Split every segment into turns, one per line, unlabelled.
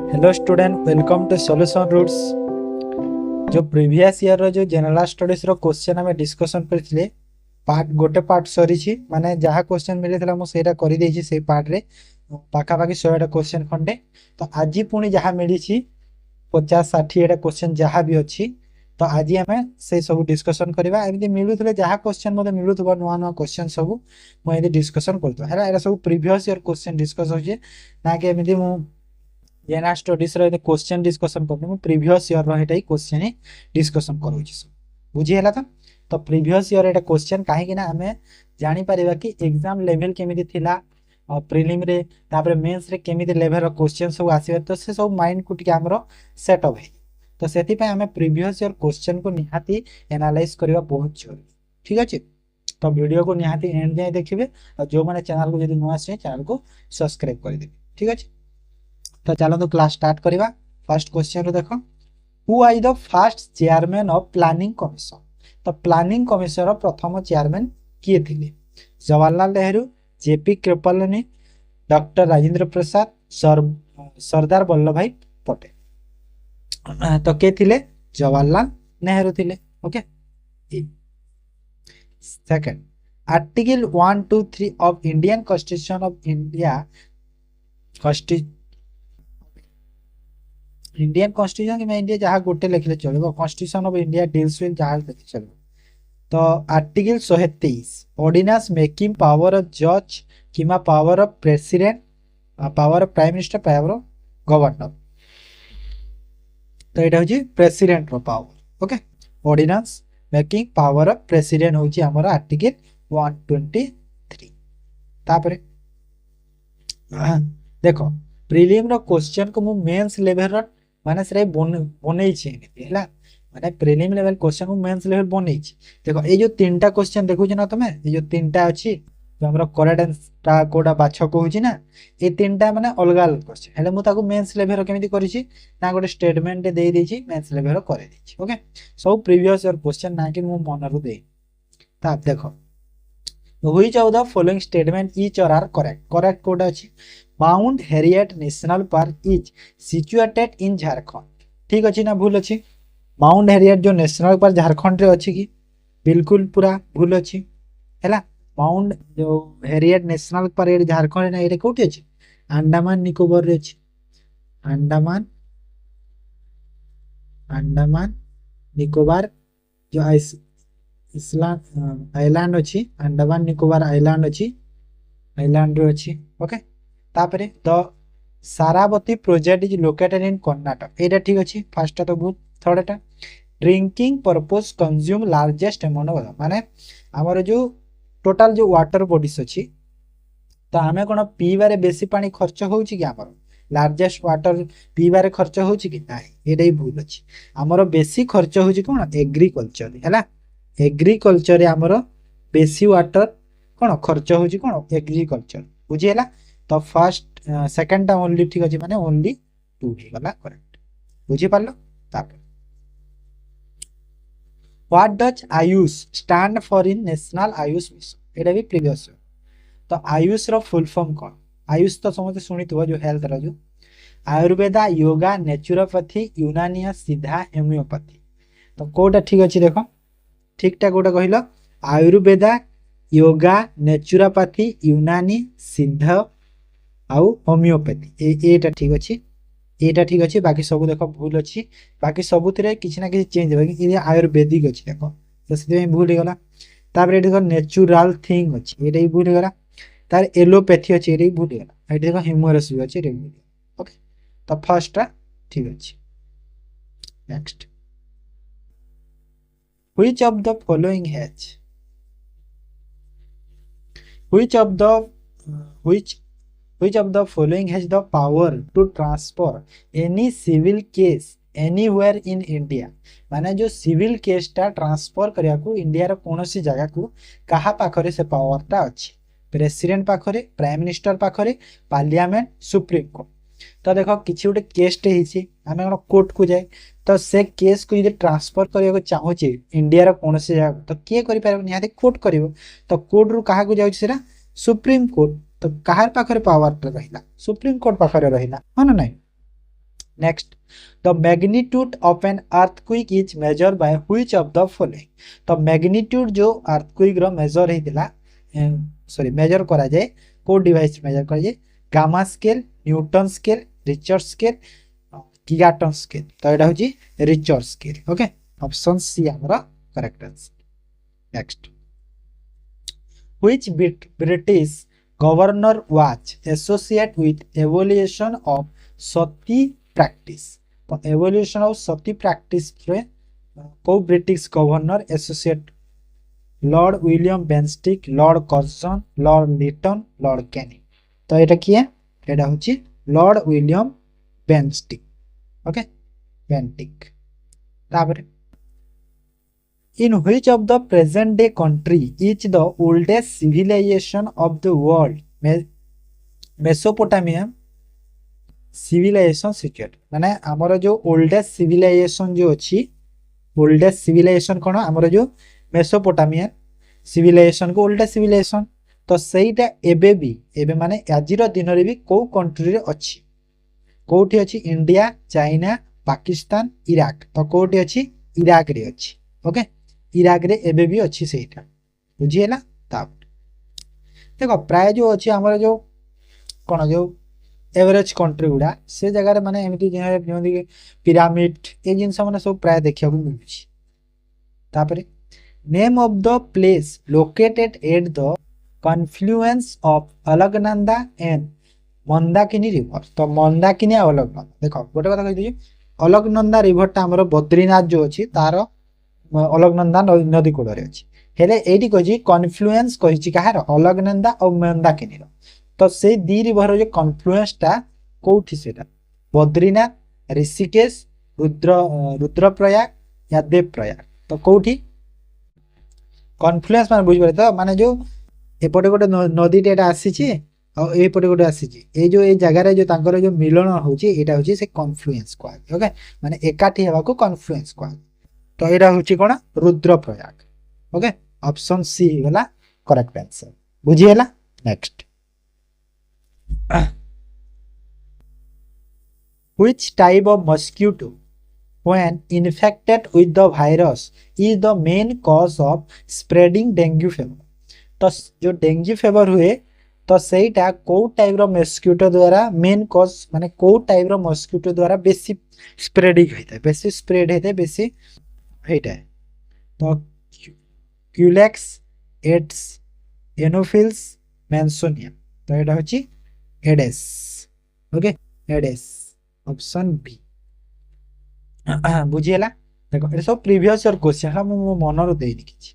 Hello student, welcome to solution roots. जो previous year रो जो जनरल स्टडीज रो क्वेश्चन हमें डिस्कशन करथिले पार्ट गोटे पार्ट सरी छी माने जहा क्वेश्चन मिलेथिला मु सेटा करि देछि से पार्ट रे पाखा पाखी 100 टा क्वेश्चन खंडे। तो आज पुणी जहा मिली छी 50-60 टा क्वेश्चन जहा भी अछि तो आज हमें से सब डिस्कशन करबा। एमती मिलुथिले जहा क्वेश्चन मते मिलुथबा नुवा नुवा क्वेश्चन सब मु एते डिस्कशन करतो हैला। एरा सब प्रीवियस ईयर क्वेश्चन डिस्कस होजे ना कि एमती मु जेना स्टडीज रो क्वेश्चन डिस्कशन करते मु प्रीवियस ईयर रो हेटा क्वेश्चन ही डिस्कशन करू छी सब बुझी हैला। तो प्रीवियस ईयर एटा क्वेश्चन काहे कि ना हमें जानि परिबा कि एग्जाम लेवल केमिति थिला और प्रीलिम रे तापर मेंस रे केमिति लेवल रो क्वेश्चन सब आसीबा। तो से सब माइंड को टिके हमरो सेट अप है। तो सेति पे हमें प्रीवियस ईयर क्वेश्चन को निहाती एनालाइज करबा बहुत जरूरी। ठीक अछि, तो वीडियो को निहाती एंड जाय देखिबे और जो माने चैनल को यदि नुआ से चैनल को सब्सक्राइब कर देबे। ठीक अछि, तो चलो तो क्लास स्टार्ट करवा। फर्स्ट क्वेश्चन देखो, who are the first chairman of planning commission. तो प्लानिंग कमिशन रो प्रथम चेयरमैन किए थिले? जवाहरलाल नेहरू, जेपी कृपलानी, डॉक्टर राजेंद्र प्रसाद, सरदार वल्लभ भाई पटेल। तो के थिले? जवाहरलाल नेहरू थिले। Okay. Second, article 1, 2, 3 of Indian constitution of India Indian constitution कि मैं इंडिया जहाँ गोटे लिखले चलो constitution of India deals with जहाँ लिखले चलो। तो article 123 ordinance making power of जज किमा power of president, power of prime minister, power of governor. तो एटा होची प्रेसिडेंट रो power. Okay, ordinance making power of president होची हमर आर्टिकल 123। तापरे देखो प्रीलिम रो क्वेश्चन को मु मेंस लेवल रो माने से बनै छी हैला। माने प्रीलिम लेवल क्वेश्चन को मेंस लेवल बनै छी। देखो ए जो तीनटा क्वेश्चन देखु छी ना तमे, ए जो तीनटा अछि जो हमरा करेक्ट आंसर कोडा बाछ कहू छी ना, ए तीनटा माने अलग अलग क्वेश्चन हैले मु ताको मेंस लेवल रो केमिति करि छी ना गोटे स्टेटमेंट दे दै छी मेंस लेवल रो करे दै छी। ओके, सब प्रीवियस ईयर क्वेश्चन ना कि मु मन रो दे। ता देखो which of the following statement etch और आर करेक्ट? करेक्ट कोडा अछि mount Harriet national park is situated in Jharkhand. ठीक अछि ना भूल अछि? माउंट हैरियट जो नेशनल पार्क झारखंड रे अछि कि? बिल्कुल पूरा भूल अछि हैला। माउंट जो हैरियट नेशनल पार्क झारखंड ना एरे कोठी अछि? अंडमान निकोबार रे अछि। अंडमान निकोबार जो आइलैंड अछि, अंडमान निकोबार आइलैंड अछि, आइलैंड रे अछि। ओके, तापरे the Sharavati project is located in Karnataka. एटा ठीक अछि, फर्स्ट तो भूल। थर्ड टा drinking purpose consume largest amount of माने हमर जो टोटल जो वाटर बॉडीज अछि तो हमें कोन पीबारे बेसी पानी खर्च होउची कि हमर लार्जेस्ट वाटर पीबारे खर्च होउची कि नाही? एटा ही भूल अछि। हमर बेसी खर्च होउची कोन? एग्रीकल्चर हैला। एग्रीकल्चर रे हमर बेसी वाटर कोन खर्च होउची कोन? एग्रीकल्चर। बुझी हैला। तो फर्स्ट सेकंड टा ओनली ठीक अछि माने ओनली 2 ही गला करेक्ट। बुझी पारलो? तापर what does Ayush stand for in national Ayush mission? एटा भी प्रीवियस। तो आयुष रो फुल फॉर्म कोन? आयुष तो समझते सुनितबो जो हेल्थ रो जो आयुर्वेदा, योगा, नेचुरोपैथी, यूनानी, सिद्धा, होम्योपैथी। तो कोटा ठीक अछि देखो ठीक टा कोटा कहिलो आयुर्वेदा, योगा, नेचुरोपैथी, यूनानी, सिद्ध आउ होम्योपैथी। एटा ठीक अछि, एटा ठीक अछि। बाकी सब देखो भूल अछि। बाकी सबुतरे किछि ना किछि चेंज होबे कि ये आयुर्वेदिक अछि देखो, तो सिधे भूल हे गला। तापर देखो नेचुरल थिंग अछि, एटा ही भूल हे गला। तार एलोपैथी अछि, एटा ही भूल हे गला। एटा देखो ह्यूमरस अछि, एटा भूल। ओके, तो फर्स्ट टा ठीक अछि। Next, which of the following has which of the which of the following has the power to transfer any civil case anywhere in India? माने जो सिविल केस टा ट्रांसफर करिया को इंडिया रो कोनोसी जगह को कहा पाखरे से पावर टा अछि? प्रेसिडेंट पाखरे, प्राइम मिनिस्टर पाखरे, पार्लियामेंट, सुप्रीम कोर्ट। तो देखो किछि उटे केस टे हिछि हमें कोन कोर्ट को जाय तो से केस को यदि ट्रांसफर करिया को चाहू छी इंडिया रो कोनोसी जगह तो के करि पारे? निहाते कोर्ट करिवो। तो कोर्ट रु कहा को जाउ छी सेरा? Supreme court. तो कहार पाखरे पावर रहिला? सुप्रीम कोर्ट पाखरे रहिला, हां ना नहीं? Next the magnitude of an earthquake is measured by which of the following. तो मैग्नीट्यूड जो अर्थक्वेक रो मेजर हेतिला सॉरी मेजर करा जाए को डिवाइस मेजर करा जाए gamma scale Newton scale Richter scale gigaton scale. तो एटा होची Richter scale. Okay option C हमरा correct answer. Next which British governor was associate with abolition of sati practice. तो एवोल्यूशन ऑफ सती प्रैक्टिस रे को British governor associate Lord William Bentinck Lord Curzon Lord Lytton Lord Canning. तो एटा किए एटा होची Lord William Bentinck. Okay Bentinck. तापर in which of the present day country is the oldest civilisation of the world Mesopotamia civilisation situate. माने हमर जो oldest civilisation जो अछि ओल्डेस्ट सिविलाइजेशन कोन हमर जो मेसोपोटामिया सिविलाइजेशन को ओल्डेस्ट सिविलाइजेशन। तो सेटा एबे भी एबे माने आजिर दिन रे भी को कंट्री रे अछि कोठी अछि इंडिया चाइना पाकिस्तान इराक। तो कोठी अछि इराक रे अछि। ओके इराक रे एबे भी अछि सेटा बुझिएला। ताप देखो प्राय जो अछि हमर जो कोन जो एवरेज कंट्री गुडा से जगह रे माने एमिति जे पिरामिड ए जिंस माने सब प्राय देखिया को मिलुछि। तापरे name of the place located at the confluence of Alaknanda and Mandakini river. तो मंदाकिनी और अलकनंदा देखो गोटे कथा कहि दिए अलकनंदा रिवर टा हमर बद्रीनाथ जो अछि तार अलकनंदा नदी कोड रे अछि हेले एडी कहि कन्फ्लुएंस कहि कहार अलकनंदा और मंदाकिनी रो। तो से दी रिवर जो कन्फ्लुएंस टा कोठी सेटा बद्रीनाथ ऋषिकेश रुद्रप्रयाग या देवप्रयाग। तो कोठी कन्फ्लुएंस माने बुझ पारे तो माने जो एपटे गोटे नदी टेटा आसीची और एपटे गोटे आसीची ए जो ए जगह रे जो तांकर जो मिलन होची एटा होची से कन्फ्लुएंस को। ओके माने एकाठी हेबा को कन्फ्लुएंस को। तो एटा होची कोना रुद्रप्रयाग। ओके ऑप्शन सी गला करेक्ट आंसर बुझिएला। Next which type of mosquito when infected with the virus is the main cause of spreading dengue fever। तो जो डेंगू फेवर हुए तो सेटा को टाइप रो मस्किटो द्वारा मेन कॉज माने को टाइप रो मस्किटो द्वारा बेसी स्प्रेडिंग होता है बेसी स्प्रेड होता है बेसी होता है। तो क्यूलेक्स एड्स एनोफिल्स मेंसोनिया। तो एटा होची Aedes. Okay Aedes option B बुझिएला। देखो ये सब प्रीवियस ईयर क्वेश्चन है मो मन रो देई लिखिछि।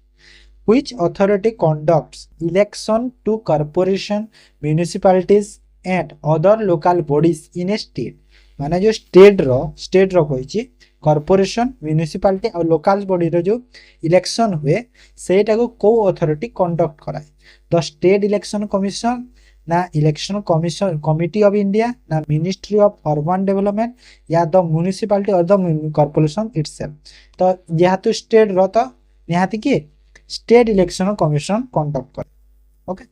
Which authority conducts election to corporation, municipalities and other local bodies in a state। माने जो स्टेट रो कहिछि कॉर्पोरेशन म्युनिसिपैलिटी और लोकल बॉडी रो जो इलेक्शन हुए सेटा को अथॉरिटी कंडक्ट कराए। द स्टेट इलेक्शन कमीशन ना election commission committee of India ना मिनिस्ट्री ऑफ अर्बन डेवलपमेंट या द म्युनिसिपैलिटी और द कॉर्पोरेशन इटसेल्फ। तो जेहातु स्टेट रो तो निहाती की स्टेट इलेक्शन कमीशन कंडक्ट करे। Okay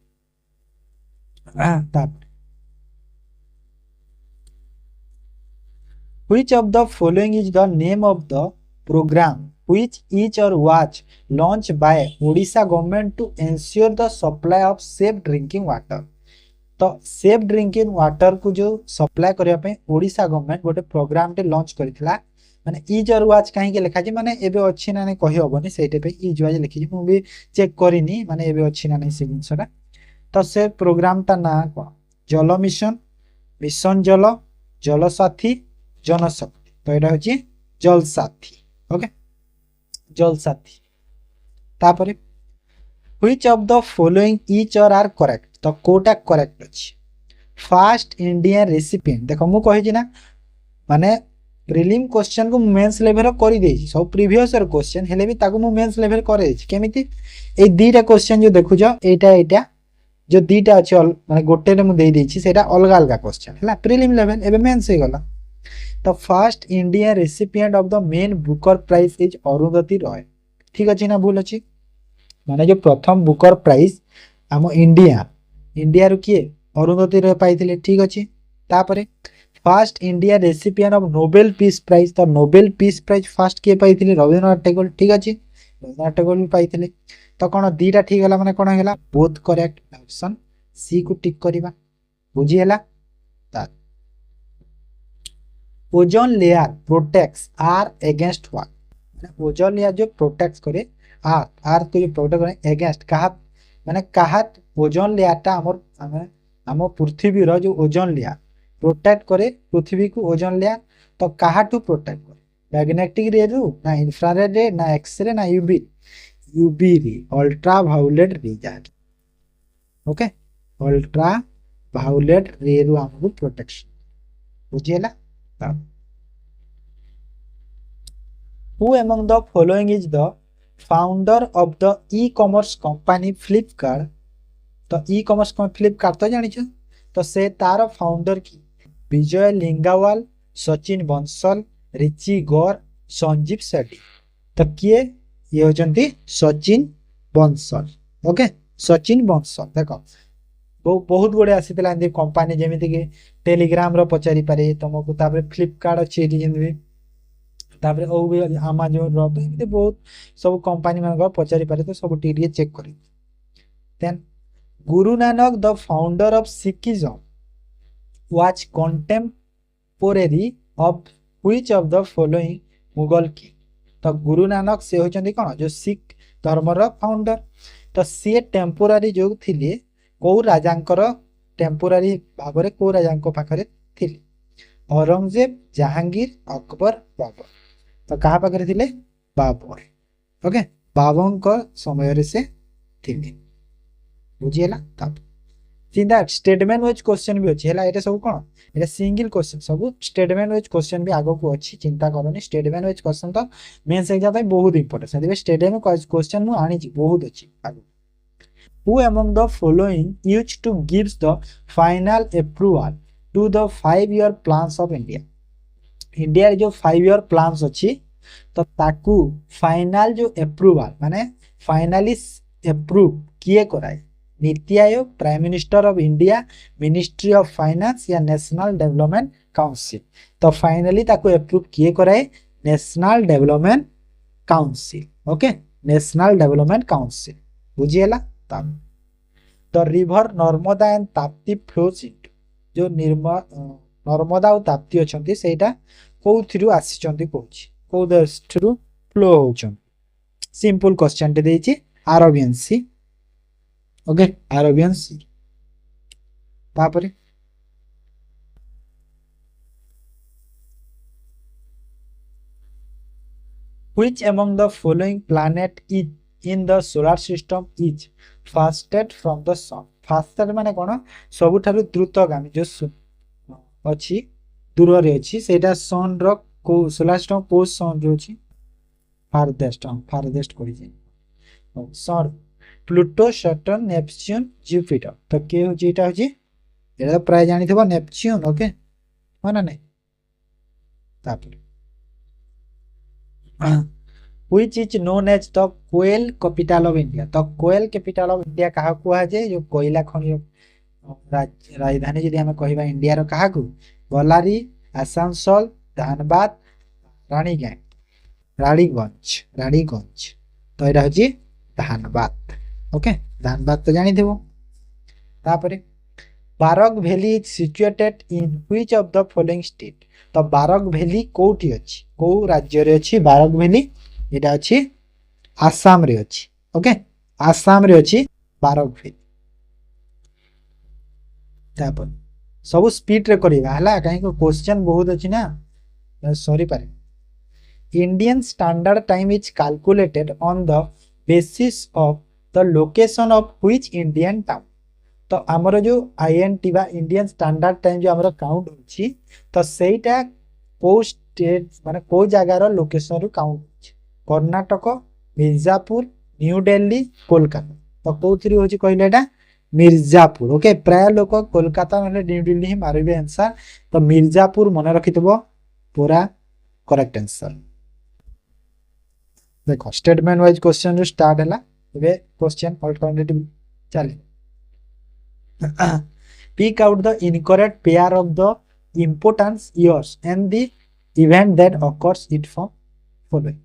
which of the following is the name of the programme which is और was launch by Odisha government to ensure the supply of safe drinking water. तो safe drinking water को जो supply करया पे Odisha government गोटे programme टे launch करथिला। माने इज और वाज काहे के लिखा जे माने एबे अछि ना नै कहि होबनी सेटे पे इज वाज लिखि जे मु भी चेक करिनी माने एबे अछि ना नै से जिंसटा। तो से प्रोग्राम ता ना को जल मिशन मिशन जल जल साथी जनशक्ति। तो एटा होची जल साथी। ओके जल साथी। तापरे which of the following etch और आर करेक्ट। तो कोटा करेक्ट अछि फर्स्ट इंडियन रेसिपिएंट। देखो मु कहि जे ना माने प्रीलिम क्वेश्चन को मेंस लेवल कर दे सब प्रीवियस ईयर क्वेश्चन हेले भी ताको मु मेंस लेवल कर दे केमिति ए दीटा क्वेश्चन जो देखु जो एटा जो दीटा अछि माने गोटे रे मु दे देछि सेटा अलग अलग क्वेश्चन हला प्रीलिम लेवल एबे मेंस हे गला। तो first Indian recipient of the main Booker prize is Arundhati Roy. ठीक अछि ना भूल अछि माने जो प्रथम बुकर प्राइज हम इंडिया रो किए अरुंधति रॉय पाइथिले। ठीक अछि तापरे first India recipient of Nobel peace prize. तो नोबेल पीस प्राइज फास्ट किए पाइथिले रविंद्रनाथ टैगोर। ठीक अछि, रविंद्रनाथ टैगोर भी पाइथिले। तो कोन दीटा ठीक होला माने कोन होला बोथ करेक्ट, ऑप्शन सी को टिक करबा। बुझी हला। Ozone layer protects are against what. Ozone layer जो प्रोटेक्ट करे आर को जो प्रोटेक्ट करे अगेंस्ट कहा माने कहा ओजोन लेयरटा हम पृथ्वी रो जो ओजोन लेयर प्रोटेक्ट करे पृथ्वी को ओजोन लेयर। तो कहा टू प्रोटेक्ट करे मैग्नेटिक रे रु ना इंफ्रारेड रे ना एक्सरे ना यूवी रे अल्ट्रा वायलेट रे जाके। ओके अल्ट्रा वायलेट रे रु हमको protection बुझिएला। Who among the following is the founder of the e-commerce company Flipkart? तो ई-कॉमर्स कंपनी फ्लिपकार्ट तो जानी छो। तो से तार फाउंडर की विजय लिंगावाल, सचिन बंसल, रिची गौर, संजीव शेट्टी। तो किए ये होचंती सचिन बंसल। ओके सचिन बंसल देखो बहुत गुड़े आसीला एमती कंपनी जेमिति कि टेलीग्राम रो पचारि पारे तुमको तापर फ्लिपकार्ट अछि जेमि तापर ओ भी अमेज़न रो एमती बहुत सब कंपनी मान को पचारि पारे। तो सब टीडीए चेक करी। Then Guru Nanak, the founder of Sikhism, was contemporary of which of the following Mughal king? तो गुरु नानक से होचंदी कोन जो सिख धर्म रो फाउंडर। तो सी टेम्पोरारी जो थिले को राजांकर टेम्पोरारी भाबरे को राजांको पाखरे थिले औरंगजेब, जहांगीर, अकबर, बाबर। तो कहा पाखरे थिले बाबर। ओके बाबर को समय रे से थिले बुझिएला। तब सीधा स्टेटमेंट वाइज क्वेश्चन भी अछि हला। एटा सब कोन एटा सिंगल क्वेश्चन सब स्टेटमेंट वाइज क्वेश्चन भी आगो को अछि चिंता करनी। स्टेटमेंट वाइज क्वेश्चन तो मेंस एग्जाम पे बहुत इंपोर्टेंट है। स्टेटमेंट वाइज क्वेश्चन मु आनी छी बहुत अछि आगो। Who among the following used to gives the final approval to the 5-year plans of India? India जो 5-year प्लान्स अछि तो ताकू फाइनल जो अप्रूवल माने फाइनली अप्रूव किए कराए NITI Aayog, prime minister of India, ministry of finance या नेशनल डेवलपमेंट काउंसिल। तो फाइनली ताको अप्रूव किए कराए national development council. Okay national development council बुझिएला। तब the river Narmada and Tapti flows into जो नर्मदा और ताप्ती अछंती सेटा कोउथिरु आसीचंती कोछि को दस्थरु फ्लो होचन। सिंपल क्वेश्चन टे देछि अरेबियन सी। ओके अरेबियन सी तापरे which among the following planet is in the solar system is fastest from the sun? fastest माने कोन सबुठारु द्रुतगामी जो अछि दूर रे अछि सेटा सन रो को सोलार सिस्टम को सन जो अछि फारदेस्ट करि जे सन प्लूटो, सैटर्न, नेपच्यून, जुपिटर। तो के हो जेटा हो जे एटा तो प्राय जानि थबो नेपच्यून। ओके माने नै तापर which is known as the coal capital of India? तो coal capital of India कहा कुआ जे जो कोयला खनि राजधानी जदि हम कहबा इंडिया रो कहा को बल्लारी, आसानसोल, धनबाद, रानीगंज। तो एटा हो जे धनबाद। ओके धनबाद तो जानि देबो। तापरे बारक valley is situated in which of the following state? तो बारक वैली कोठी अछि को राज्य रे अछि बारक वैली? एटा अछि आसाम रे अछि। ओके आसाम रे अछि बारक वैली। तापर सब स्पीड रे करिबा हला काहे को क्वेश्चन बहुत अछि ना सॉरी पारे। Indian standard time is calculated on the basis of the location of which Indian town? तो हमर जो आईएनटी बा इंडियन स्टैंडर्ड टाइम जो हमर काउंट होछि तो सेटा को स्टेट माने को जगह रो लोकेशन रो काउंट होछि? कर्नाटक, मिर्जापुर, न्यू दिल्ली, कोलकाता। तो कोथरी होछि कहले एटा मिर्जापुर। ओके प्राय लोक कोलकाता माने न्यू दिल्ली ही मारबे आंसर। तो मिर्जापुर मन रखितबो पूरा करेक्ट आंसर। देखो स्टेटमेंट वाइज क्वेश्चन जो स्टार्ट हला एबे क्वेश्चन अल्टरनेटिव चले। Pick out the incorrect pair of the importance years and the event that occurs it from following.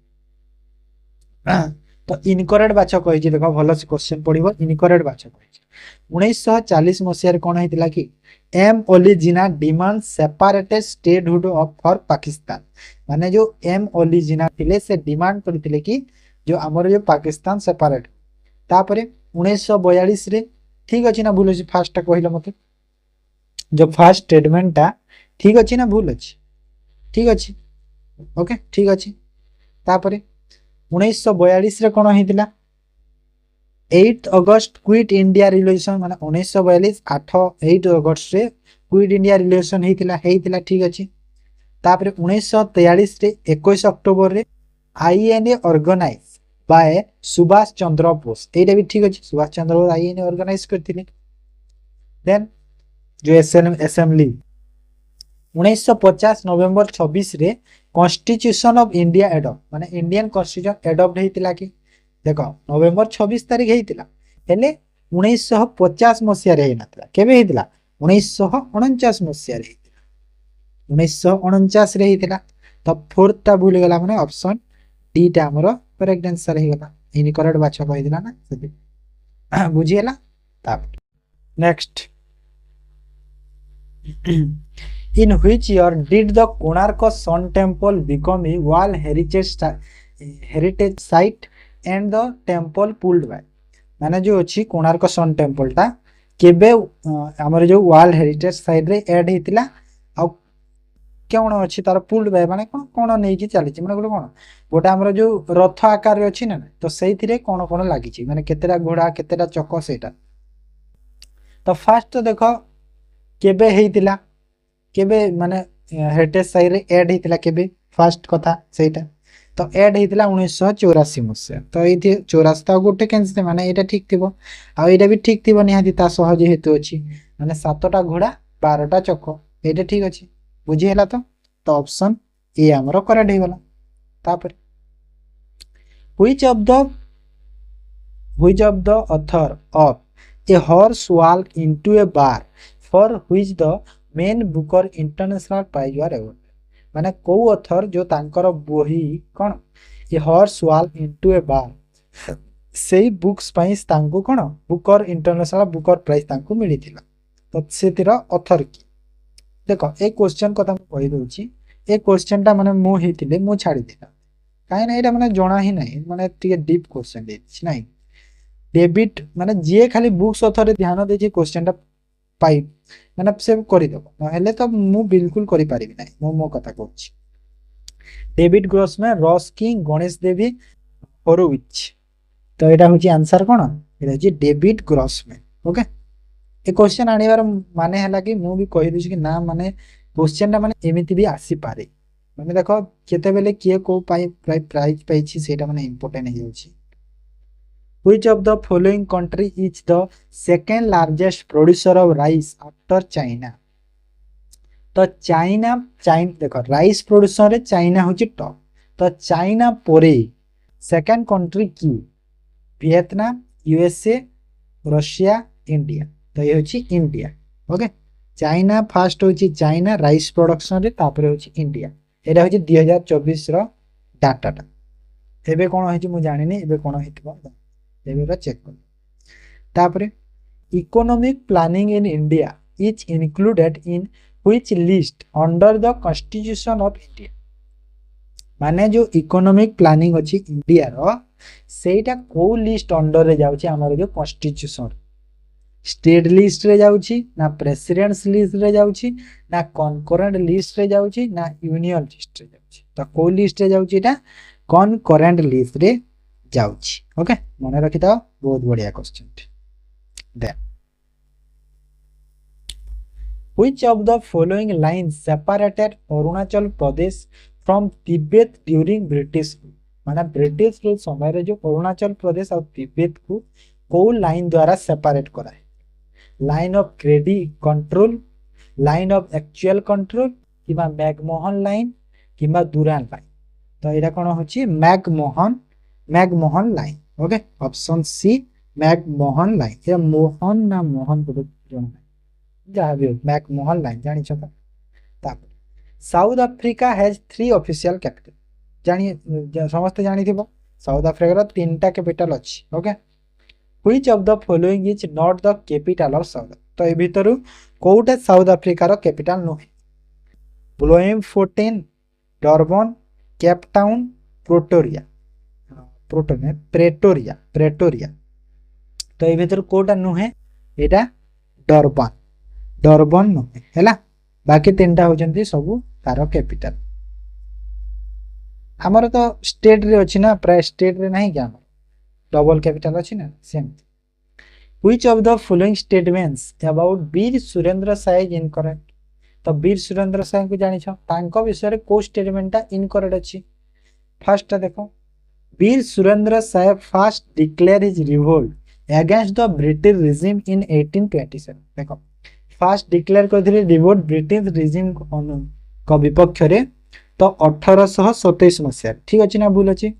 तो इनकरेक्ट बाच कही देख भल से क्वेश्चन पड़ो इनकरेक्ट बाच कही 1940 मसीह कौन होता कि M Ali Jinnah demand separated statehood for Pakistan माने जो एम ओली जिना थिले से डिमांड करथिले कि जो हमर जो पाकिस्तान सेपरेट तापरे 1942 रे ठीक अछि ना भूल अछि फास्ट कहलो मते जो फास्ट स्टेटमेंट ता ठीक अछि ना भूल अछि ठीक अछि ओके ठीक अछि तापरे 1942 रे कोन हितिला 8 अगस्त क्विट इंडिया रिलेशन माने 1942 8 अगस्त रे क्विट इंडिया रिलेशन हेतिला ठीक अछि तापरे 1943 रे 21 अक्टोबर रे INA organise by Subhash Chandra Bose एटा भी ठीक अछि सुभाष चंद्र बोस आईएनए ऑर्गेनाइज करथिले देन जो असेंबली 1950 नवंबर 26 रे कॉन्स्टिट्यूशन ऑफ इंडिया एडॉप्ट माने इंडियन कॉन्स्टिट्यूशन एडॉप्ट हेतिला कि देखो नवंबर 26 तारिख हेतिला हेले 1950 मसिया रे हेनतला केबे हेतिला 1949 मसिया रे हेतिला 1949 रे हेतिला तो फोर्थ ता भूल गेला माने ऑप्शन डी टा हमरो करेक्ट आंसर हे गेला इनकरेक्ट बाछ कहि दिला ना से बुझिएला तब next in which year did the Konark Sun Temple become a World Heritage Site and the temple pulled by माने जो अछि कोणार्क सन टेम्पल ता केबे हमर जो वर्ल्ड हेरिटेज साइट रे ऐड हेतिला आ कोन अछि तार पुल्ड बाय माने कोन नै कि चली माने कोन गोटा हमर जो रथ आकार रे अछि ना तो सेहि रे कोन लागि छि माने केतेरा घोड़ा केतेरा चक्क सेटा तो फर्स्ट तो देखो केबे हेतिला केबे माने हेरिटेज साइट रे ऐड हेतिला केबे फर्स्ट कथा सेटा तो ऐड हेतिला 1984 मसे तो एथि 84 ता गोटे कैंसिल माने एटा ठीक थिबो आ एटा भी ठीक थिबो निहाती ता सहज हेतु अछि माने 7टा घोड़ा 12टा चक्क एटा ठीक अछि बुझी हैला तो ऑप्शन ए हमरो करेक्ट हे गेला तापर which of the author of a horse walk into a bar for which the main Booker international prize are award माने को ऑथर जो तांकर बोही कोन a horse walk into a bar सेही बुक्स पाइस तांको कोन बुकर इंटरनेशनल बुकर प्राइज तांको मिलिथिला तो सेतिर ऑथर की देखो ए क्वेश्चन कथा मैं कहि दोछि ए क्वेश्चन ता माने मो हेतिले मो छाडी दिला काहे ना एटा माने जणा ही नै माने टिके डीप क्वेश्चन दे छि नै डेबिट माने जे खाली बुक्स ऑथर रे ध्यान दे छि क्वेश्चन ता पाई माने से करि दबो नहेले तो मु बिल्कुल करि पारिबि नै मो कथा कहछि डेविड ग्रॉस में रॉस किंग गणेश देवी होरोविच तो एटा होछि आंसर कोन एटा होछि डेविड ग्रॉस में ओके ए क्वेश्चन आनिबार माने हला कि मु भी कहि दिछि कि ना माने क्वेश्चन ना माने एमिति भी आसी पारे माने देखो केते बेले किए को पाई प्राइज पाई छि सेटा माने इंपोर्टेंट हे होछि Which of the following country is the second largest producer of rice after China? तो चाइना देखो राइस प्रोड्यूसर रे चाइना होची टॉप तो चाइना परे सेकंड कंट्री की वियतनाम यूएसए रशिया इंडिया तो ये होची इंडिया ओके चाइना फर्स्ट होची चाइना राइस प्रोडक्शन रे तापरे होची इंडिया एटा होची 2024 रो डाटा एबे कोन होची मु जानि नै एबे कोन हेतबो एबे चेक कर तापरे economic planning in India is included in which list under the constitution of India माने जो इकोनॉमिक प्लानिंग अछि इंडिया रो सेटा को लिस्ट अंडर रे जाउछि हमर जो कॉन्स्टिट्यूशन स्टेट लिस्ट रे जाउछि ना प्रेसिडेंट्स लिस्ट रे जाउछि ना कॉन्करेंट लिस्ट रे जाउछि ना यूनियन लिस्ट रे जाउछि तो को लिस्ट रे जाउछि एटा कॉन्करेंट लिस्ट रे जाउछि ओके मने रखि था बहुत बढ़िया question then Which of the following lines separated Arunachal Pradesh from Tibet during British rule? माना ब्रिटिश रूल समय रे जो अरुणाचल प्रदेश और तिब्बत को लाइन द्वारा सेपरेट करा है line of credit control line of actual control किबा मैकमोहन लाइन किबा दुरान लाइन तो एटा कोन होची McMahon line okay option C McMahon line ये मोहन ना मोहन को जण जहाँ भी मैकमोहन लाइन जानी छता south Africa has 3 official capital जानी समस्त जानी थिबो साउथ अफ्रीका रो 3टा कैपिटल अछि okay which of the following is not the capital of south तो ए भितरु कोउटा साउथ अफ्रीका रो कैपिटल नुहे ब्लोएमफोर्टेन डरबन केप टाउन प्रोटोरिया प्रेटोरिया तो ए भितर कोटा नुहे एटा डरबन नुहे हैला बाकी 3टा होजंती सब तार कैपिटल हमर तो स्टेट रे अछि ना प्राय स्टेट रे नहीं क्या डबल कैपिटल अछि ना same which of the following statements about Veer Surendra Sai is incorrect तो वीर सुरेंद्र साय को जानि छ तांको विषय रे को स्टेटमेंटा इनकरेक्ट अछि फर्स्ट देखो Veer Surendra Sai first declare his revolt against the British regime in 1827 देखो फर्स्ट डिक्लेयर करथिले रिवोल्ट ब्रिटिश रिजिम को विपक्ष रे तो 1827 मसिया ठीक अछि ना भूल अछि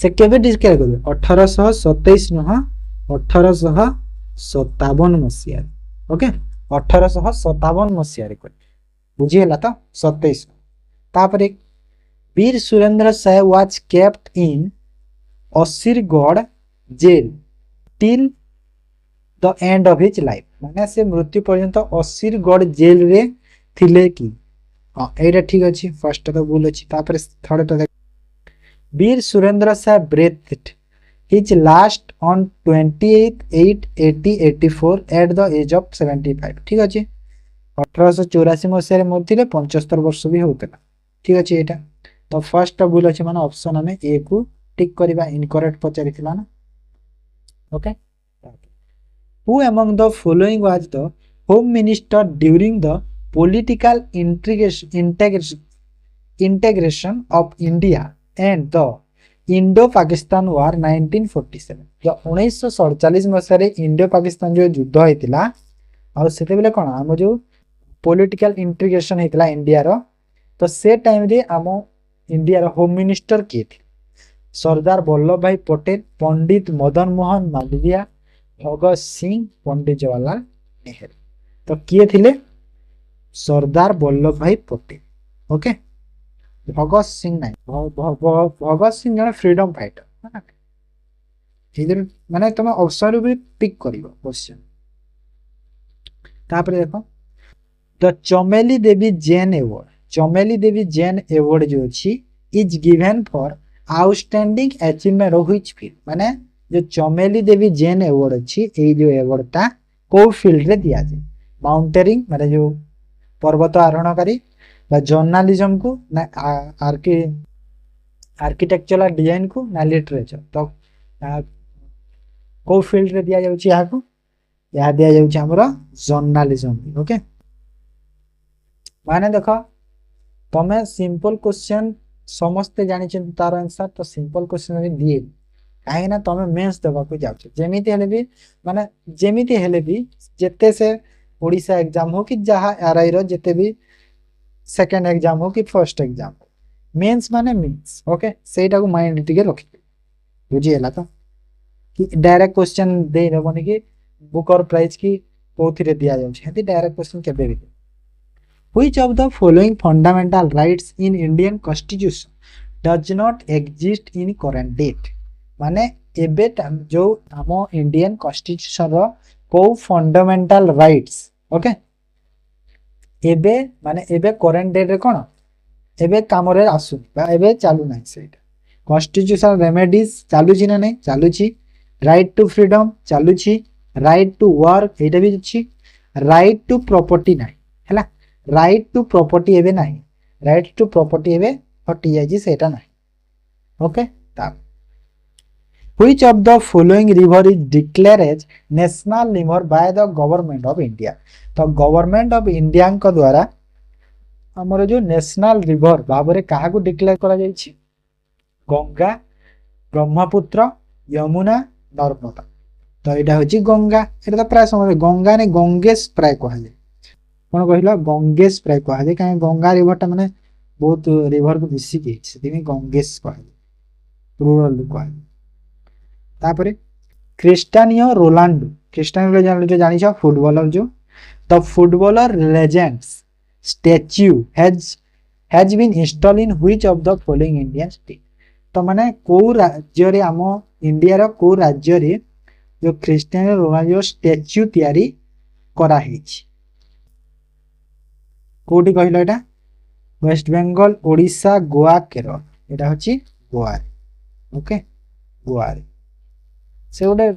से केबे डिक्लेयर करले 1827 नह 1857 मसिया ओके 1857 मसिया रे कोइ बुझी हला तो 27 तापर Veer Surendra Sai was kept in Asirgarh jail till the end of his life माने से मृत्यु पर्यंत असीरगढ़ जेल रे थिले की हां एटा ठीक अछि फर्स्ट तो भूल अछि तापर थर्ड तो Veer Surendra Sai breathed his last on 28/8/1884 at the age of 75 ठीक अछि 1884 मसिया रे मरथिले 75 वर्ष भी होतला ठीक अछि एटा तो फर्स्ट भूल अछि माने ऑप्शन हमें ए को टिक करबा इनकरेक्ट पचारिथिला ना okay who among the following was the home minister during the political integration of India and the Indo-Pakistan War 1947 जो 1947 मसिया रे इंडो पाकिस्तान जो युद्ध होइतिला और सेते बेले कोन हम जो पॉलिटिकल इंटीग्रेशन हेतिला इंडिया रो तो से टाइम रे हम इंडिया रो होम मिनिस्टर के थे सरदार वल्लभ भाई पटेल पंडित मदन मोहन मालवीय भगत सिंह पंडित जवाहरलाल नेहरू तो किए थिले सरदार वल्लभ भाई पटेल ओके भगत सिंह नहीं भगत सिंह जने फ्रीडम फाइटर इधर माने तुम ऑप्शन भी पिक करिवो क्वेश्चन तापर देखो द चमेली देवी जैन अवार्ड जो अछि is given for outstanding achievement of which field माने जो चमेली देवी जैन अवार्ड अछि ए जो अवार्ड ता को फील्ड रे दिया जाय माउंटेनिंग माने जो पर्वत आरोहणकारी जर्नलिज्म को ना आर्किटेक्चरल डिजाइन को ना लिटरेचर तो को फील्ड रे दिया जाउची या दिया जाउची हमरा जर्नलिज्म ओके माने देखो तमे सिंपल क्वेश्चन समस्त जानि छिन तार आंसर तो सिंपल क्वेश्चन रे दिए काहे ना तमे मेंस देबा को जाउछ जेमिति हेले भी माने जेमिति हेले भी जत्ते से ओडिसा एग्जाम हो कि जहा आरआई रो जते भी सेकंड एग्जाम हो कि फर्स्ट एग्जाम हो मेंस माने मींस ओके सेटा को माइंड टिके रखि बुझी हला तो कि डायरेक्ट क्वेश्चन दे रहबनी कि बुक और प्राइज की कोथिरे दिया जाउछ हेती डायरेक्ट क्वेश्चन केबे भी which of the following fundamental rights in Indian constitution does not exist in current date माने एबे जो हम इंडियन कॉन्स्टिट्यूशन रो को फंडामेंटल राइट्स ओके एबे माने एबे करंट डेट रे कोन एबे काम रे आसु बा एबे चालू नाही सेटा कॉन्स्टिट्यूशनल रेमेडीज चालू छी ना नहीं चालू छी राइट टू फ्रीडम चालू छी राइट टू वर्क एटा भी छी राइट टू प्रॉपर्टी नाही हैला राइट टू प्रॉपर्टी एबे नाही राइट टू प्रॉपर्टी एबे हटि जाय छी सेटा नाही ओके ता Which of the following river is declared as national river by the government of India? तो गवर्नमेंट ऑफ इंडिया को द्वारा हमर जो नेशनल रिवर भाबरे काहा को डिक्लेयर करा जाय छी गंगा ब्रह्मपुत्र यमुना नर्मदा तो एटा होची गंगा एटा तो प्राय समय गंगा ने गंगेश प्राय कहा जाय कोन कहिला गंगेश प्राय कहा जाय काहे गंगा रिवर ता माने बहुत रिवर को मिसी के सेति गंगेश कहा जाय रूरल कहा जाय तापरे क्रिस्टियानो रोनाल्डो जो जानि छ फुटबॉलर जो the footballer legends statue has been install in which of the following Indian state. तो माने को राज्य रे आम इंडिया रो को राज्य रे जो क्रिस्टियानो रोनाल्डो स्टैच्यू तैयारी करा हेछि कोठी कहलो एटा वेस्ट बेंगल ओडिशा गोवा केरल एटा होछि गोवा ओके गोवा से गोटे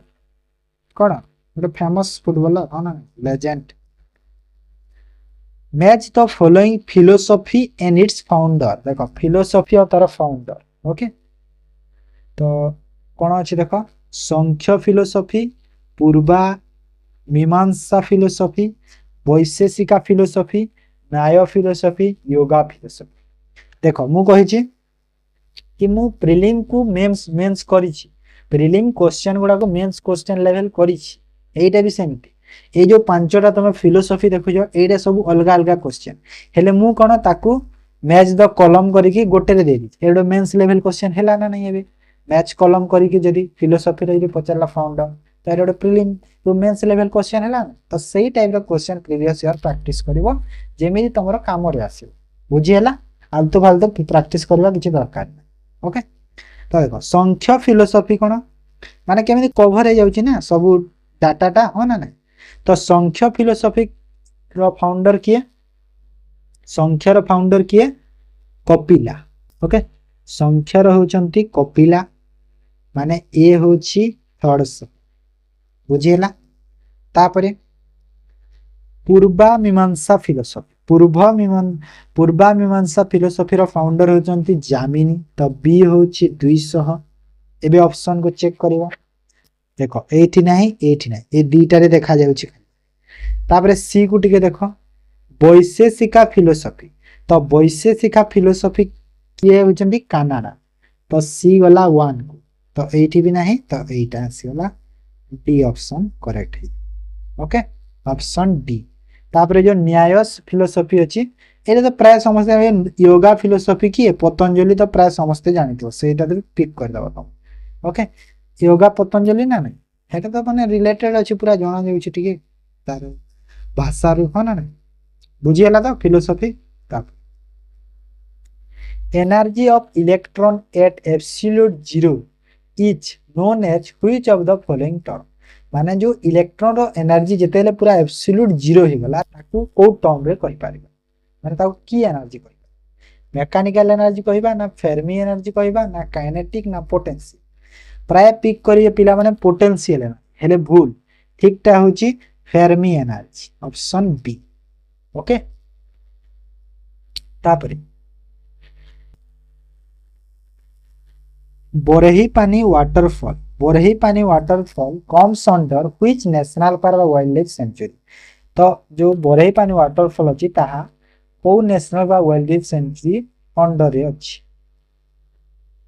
कौन गोटे फेमस फुटबॉलर हाँ ना legend. Match the following philosophy and it's founder देखो फिलोसफी और तार फाउंडर ओके तो कौन अच्छी देख संख्य फिलोसफी पूर्वा मीमांसा फिलोसफी वैशेषिका फिलोसफी न्याय फिलोसफी योगा फिलोसफी। देखो मु कही कि मु प्रिलिम को मेंस करिछि प्रिलिम क्वेश्चन गुडा को मेंस क्वेश्चन लेवल करिछि एटा भी सेमती ए जो पांचटा तुम फिलोसफी देखुछ एटा सब अलग अलग क्वेश्चन हेले मु कोन ताकू मैच द कॉलम करके गोटे रे दे दी एडो मेंस लेवल क्वेश्चन हैला ना नहीं एबे मैच कॉलम करके जदी फिलोसफी रे पचारला फाउंडर तो एडो प्रिलिम तो मेंस लेवल क्वेश्चन हैला तो सही टाइप रो क्वेश्चन प्रीवियस ईयर प्रैक्टिस करबो जेमी तमरो काम रे आसीबो बुझी हैला आलतु फालतु प्रैक्टिस करबा किछि दरकार नै ओके। तो देखो संख्य फिलोसफी कौन माने केमिति कवर हो जाउछि ना सब डाटाटा हो ना नहीं तो संख्य फिलोसफी रो फाउंडर किए संख्या रो फाउंडर किए कपिला ओके संख्या रो होचंती कपिला माने ए होछि थर्ड बुझिला तापरे पूर्वा मीमांसा फिलोसफी पूर्वा मीमांसा फिलोसफी रो फाउंडर होचंती जामिनी तो बी होछि 200 एबे ऑप्शन को चेक करिवा देखो एठी नाही ए दीटा रे देखा जाउछि तापरे सी को टिके देखो वैशेषिका फिलोसफी तो वैशेषिका फिलोसफी किए होचंती कनाडा तो सी वाला 1 को तो एठी भी नाही तो एटा सी वाला डी ऑप्शन करेक्ट है ओके ऑप्शन डी। तापरे जो न्यायस फिलोसफी अछि एटा तो प्राय समस्त योगा फिलोसफी की पतंजलि तो प्राय समस्त जानितो सेटा तो पिक कर दबा तुम ओके योगा पतंजलि ना नहीं हेटा तो माने रिलेटेड अछि पूरा जाना जाउछि ठीक है तार भाषा रु हो ना नहीं बुझियला तो फिलोसफी ताप energy of electron at absolute zero is known as which of the following term माने जो इलेक्ट्रॉन रो एनर्जी जेतेले पूरा एब्सोल्यूट जीरो हो गला ताकू को टर्म रे कहि पारिबा माने ताकू की एनर्जी कहिबा मैकेनिकल एनर्जी कहिबा ना फेर्मी एनर्जी कहिबा ना काइनेटिक ना पोटेंशियल प्राय पिक करिए पिला माने पोटेंशियल हेले भूल ठीकटा होची Fermi energy option B okay. तापरे Barehipani waterfall comes under which national park wildlife लाइफ सेंचुरी तो जो बोरही पानी वाटरफॉल अछि ताहा को नेशनल पार्क वाइल्ड लाइफ सेंचुरी अंडर रे अछि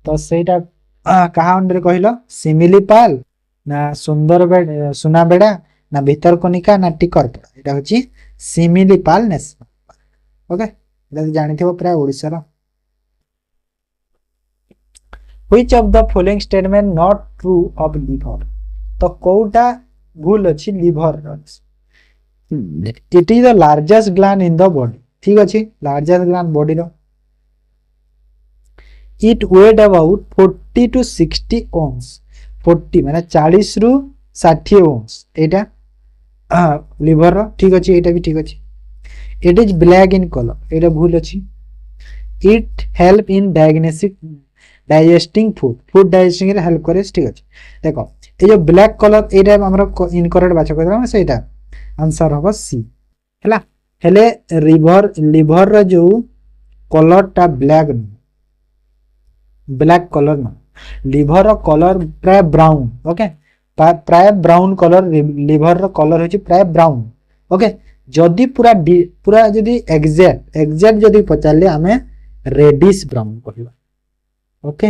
तो सेटा कहा अंडर कहलो सिमिलीपाल ना सुनाबेड़ा ना भितरकनिका ना टिकरपड़ा एटा होची सिमिलीपाल नेशनल पार्क ओके एटा जानिथिबो प्राय ओडिसा रो Which of the following statement not true of liver तो कोटा भूल अछि liver it is the largest gland in the body ठीक अछि लार्जेस्ट ग्लैंड बॉडी रो it weight about 40 to 60 ounce 40 माने 40 रु 60 ounce एटा लिवर रो ठीक अछि एटा भी ठीक अछि it is black in colour एटा भूल अछि it help in digesting food digesting रे हेल्प करे ठीक अछि देखो ए जो ब्लैक कलर एटा हमरो इनकरेक्ट बाछ करबा सेटा आंसर होबो सी हैला हेले लिवर रो जो कलर टा ब्लैक कलर ना लिवर रो कलर प्राय ब्राउन ओके प्राय ब्राउन कलर लिवर रो कलर होची प्राय ब्राउन ओके जदी पूरा जदी एग्जैक्ट जदी पचाले हमें रेडिश ब्राउन कहबा ओके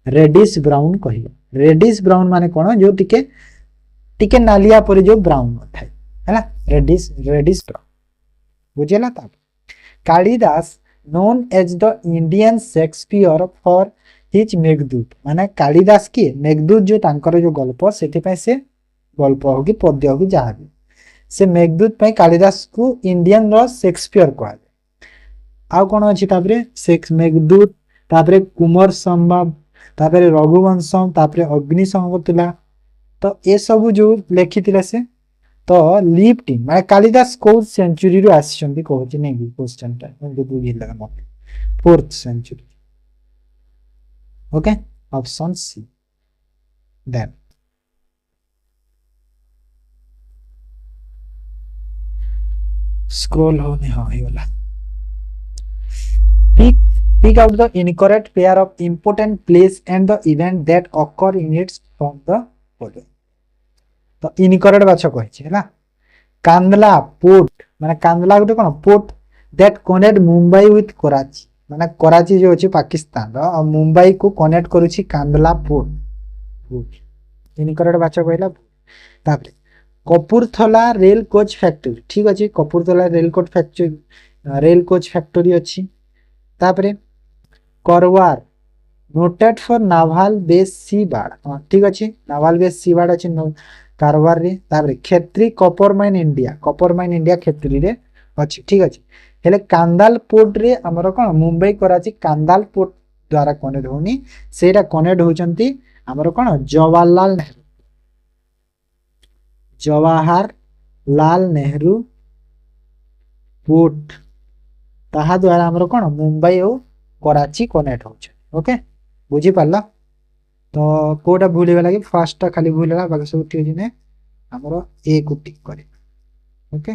रेडिश ब्राउन कहबा रेडिश ब्राउन माने कोन जो टिके नालिया पर जो ब्राउन थाए हैला रेडिश ब्राउन बुझेला ता Kalidas known as the Indian Shakespeare for his Meghdoot माने कालिदास की मेघदूत जो तांकर जो गल्प सेति पे से गल्प हो कि पद्य हो कि जहा भी से मेघदूत पे कालिदास को इंडियन रो शेक्सपियर कहा आउ कौन अच्छी मेघदूत तापरे कुमार संभव तापरे रघुवंशम तापरे अग्निशंकर थिला तो ये सब जो लिखि से तो लिफ्ट इन माने कालिदास को सेंचुरी रो आछन कहूँ नहीं कि क्वेश्चन टाइम मत 4th century okay option C then scroll होने हाँ ये वाला pick out the incorrect pair of important place and the event that occur in its from the following तो इनकरेक्ट बाछ कहि हैला कांदला पोर्ट माने कांदला गोटे कोन port that connect Mumbai with Karachi माने कराची जो अछि पाकिस्तान रो और मुंबई को कनेक्ट करूछि कांदला पोर्ट इनकरेक्ट बाछ कहला तापरे कपूरथला रेल कोच फैक्ट्री ठीक अछि कपूरथला रेल कोच फैक्ट्री अछि तापरे करवार noted for naval base C बाड़ हां ठीक अछि नाभाल बेस सी बाड़ अछि कारवार रे तापरे क्षेत्री कॉपर माइन इंडिया क्षेत्री रे अछि ठीक अछि हेले कांदाल पोर्ट रे हमर कोन मुंबई कराची कांदाल पोर्ट द्वारा कनेक्ट होनी सेटा कनेक्ट होचंती हमर कोन जवाहरलाल नेहरू पोर्ट ताहा द्वारा हमर कोन मुंबई और कराची कनेक्ट होछ ओके बुझी पाला तो कोटा भूल गला कि फर्स्ट टा खाली भूल गला बाकी सब ठीक ने हमरो ए को टिक करे okay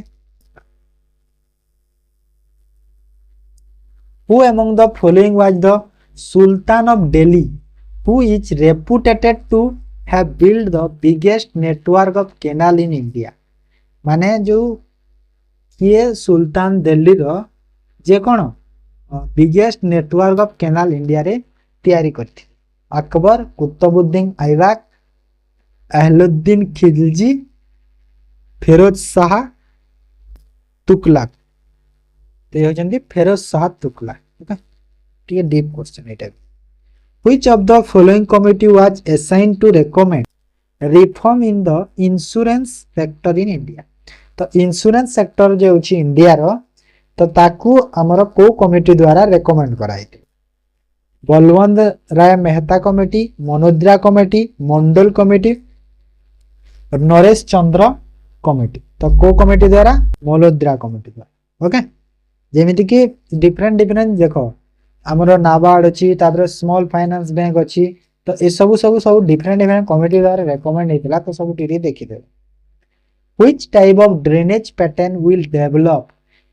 who among the following was the sultan of Delhi who is reputed to have build the biggest network of canal in India माने जो ये सुल्तान दिल्ली रो जे कोन biggest network of canal India रे तैयारी करथि अकबर कुतुबुद्दीन ऐबक अहलुद्दीन खिलजी फिरोज शाह तुगलक ते होचंदी फिरोज शाह तुगलक ओके ठीक डीप क्वेश्चन एटा which of the following committee was assigned to recommend reform in the insurance sector in India तो इंश्योरेंस सेक्टर जे होची इंडिया रो तो ताकू हमर को कमिटी द्वारा रेकमेंड कराई बलवंत राय मेहता कमिटी मनोद्रा कमिटी मंडल कमिटी नरेश चंद्र कमिटी तो को कमिटी द्वारा मनोद्रा कमिटी द्वारा ओके जेमिति कि डिफरेंट देखो हमर नाबार्ड अछि तापर स्मॉल फाइनेंस बैंक अछि तो ए सब डिफरेंट कमिटी द्वारा रेकमेंड हेतिला तो सब टिरी देखि दे which type of drainage pattern will develop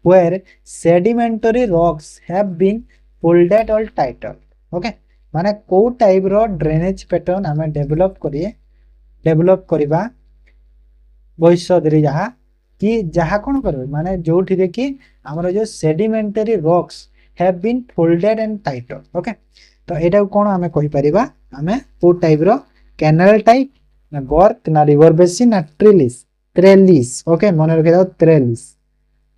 where sedimentary rocks have been folded or tightened okay माने को टाइप रो ड्रेनेज पैटर्न हमें डेवलप करिबा भविष्य रे जहा कोन करबे माने जोठी रे कि हमर जो sedimentary rocks have been folded and टाइटन ओके तो एटा कोन हमें कहि परिबा हमें को टाइप रो कैनाल टाइप ना गर्त ना रिवर बेसिन ना ट्रेलिस ओके मन रखे दो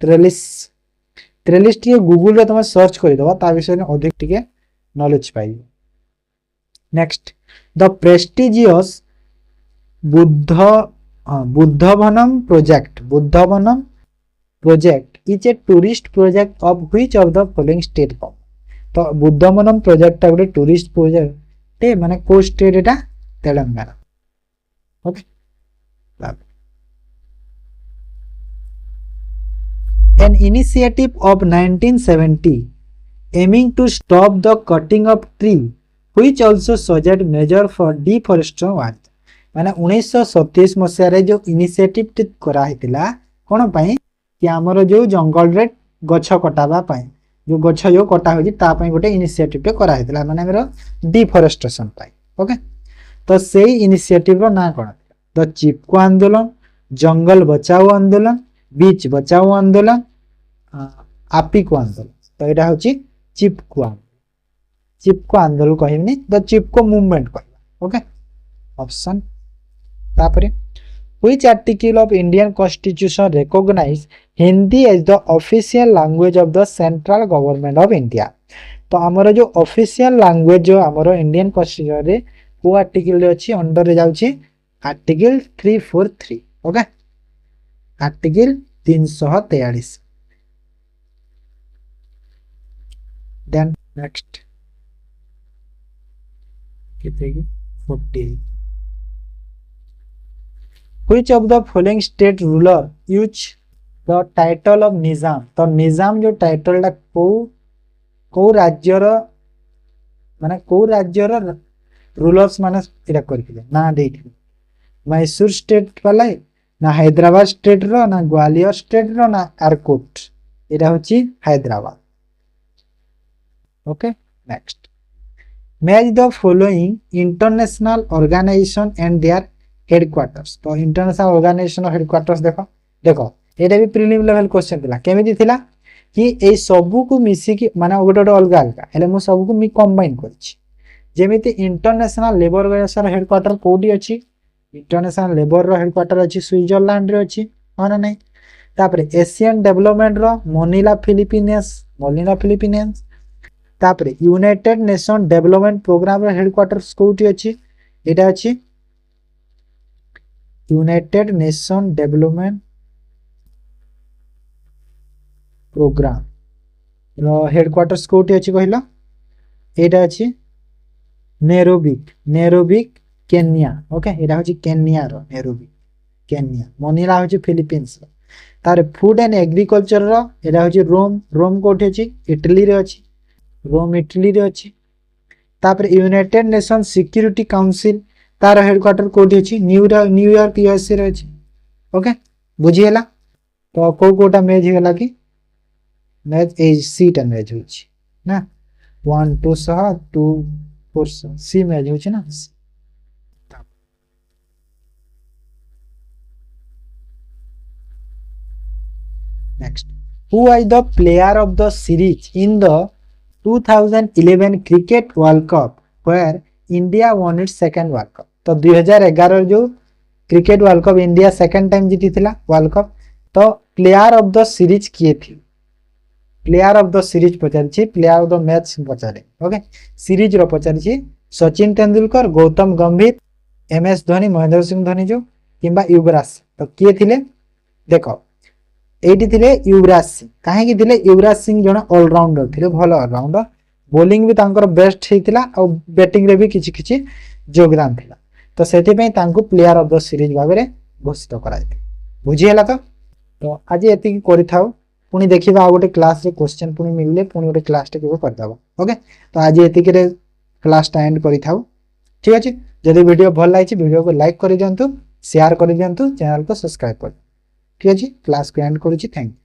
ट्रेलिस टी गूगल रे तुम सर्च कर दबा ता विषय में अधिक टिके नॉलेज पाई next the prestigious Buddhavanam project is a tourist project of which of the following state कम तो बुद्धवनम प्रोजेक्ट टा टूरिस्ट प्रोजेक्ट टे माने को स्टेट एटा Telangana okay An initiative of 1970 aiming to stop the cutting of tree which also suggest measure for deforestation was माने 1937 मसिया रे जो इनिशिएटिव टिक करा हितला कोन पई कि हमरो जो जंगल रे गछ कटाबा पई जो गछ जो कटा होजी ता पई गोटे इनिशिएटिव टे करा हितला माने हमरो डिफोरेस्टेशन पई ओके तो सेही इनिशिएटिव रो ना कोन द चिपको आंदोलन जंगल बचाओ आंदोलन बीच बचाओ आंदोलन आपिको आंदोलन तो एटा होची चिपको आंदोलन कहिबनी द चिपको मूवमेंट कहबा ओके ऑप्शन तापरे which article of Indian constitution recognise Hindi as the official language of the central government of India तो हमरो जो ऑफिशियल लैंग्वेज जो हमरो इंडियन कॉन्स्टिट्यूशन रे को आर्टिकल रे अछि अंडर रे जाउची article 343 okay article 343। Then next कितने की 48। Which of the following state ruler use the title of Nizam. तो निजाम जो टाइटलटा को राज्यर माने को राज्यर रूलर्स माने इरा करथिले ना देथिले मैसूर स्टेट वाला ना हैदराबाद स्टेट रो ना ग्वालियर स्टेट रो ना आरकोट इरा होची Hyderabad. Okay next match the following international organisation and their headquarters. तो इंटरनेशनल ऑर्गेनाइजेशन हेडक्वार्टर्स देखो देखो एटा भी प्रीलिम लेवल क्वेश्चन थिला केमिति थिला कि ए सबु को मिसी कि माने गोटे गोटे अलग अलग हेले मु सबु को मी कंबाइन करछि जेमिति इंटरनेशनल लेबर ऑर्गेनाइजेशन हेडक्वार्टर कोडी अछि इंटरनेशनल लेबर रो हेडक्वार्टर अछि स्विट्जरलैंड रे अछि माने नै तापरे एशियन डेवलपमेंट रो मनीला फिलिपिनेस तापरे यूनाइटेड नेशन डेवलपमेंट प्रोग्राम रो हेडक्वार्टर्स कोठी अछि एटा अछि यूनाइटेड नेशन डेवलपमेंट प्रोग्राम रो हेडक्वार्टर्स कोठी अछि कहिला एटा अछि नेरोबी केन्या। ओके एटा होछि केन्या रो नेरोबी केन्या मनीला होछि फिलीपींस तार फूड एंड एग्रीकल्चर रो एटा होछि रोम कोठी अछि इटली रे अछि रोम इटली रे अछि तापर यूनाइटेड नेशन सिक्योरिटी काउंसिल तार हेडक्वार्टर कोठी अछि न्यूयॉर्क यूएसए रे अछि। ओके बुझी हला तो कोटा मेज होला कि मैच ए सीटा मैच होछि ना 1 2 सह 2 4 सी मैच होछि ना। Next who was the player of the series in the 2011 cricket world cup where India won its second world cup. तो 2011 जो cricket world cup India second time जीती थिला वर्ल्ड कप तो प्लेयर ऑफ द सीरीज किए थी player of the series पचारि player of the match पचारे। ओके सीरीज रो पचारि सचिन तेंदुलकर गौतम गंभीर एमएस धोनी महेंद्र सिंह धोनी जो किंबा युवराज तो किए थिले देखो एटी थिले युवराज सिंह काहे थिले युवराज सिंह जण ऑलराउंडर थिले भलो ऑलराउंडर बॉलिंग भी तांकर बेस्ट हेतिला और बैटिंग रे भी किछि किछि योगदान थिला तो सेति पे तांको प्लेयर ऑफ द सीरीज भाबरे घोषित कराइ बुझी हला तो आज एति करि थाओ पुनी देखिबा आ गोटे क्लास रे क्वेश्चन पुनी मिलले पुनी गोटे क्लास टे केबो कर दबा। ओके तो आज एति के क्लास टा एंड करि थाओ ठीक अछि जदि वीडियो भल लागिछि वीडियो को लाइक करि दियंतु शेयर करि दियंतु चैनल को सब्सक्राइब कर ठीक अछि क्लास को एंड करूछि थैंक यू।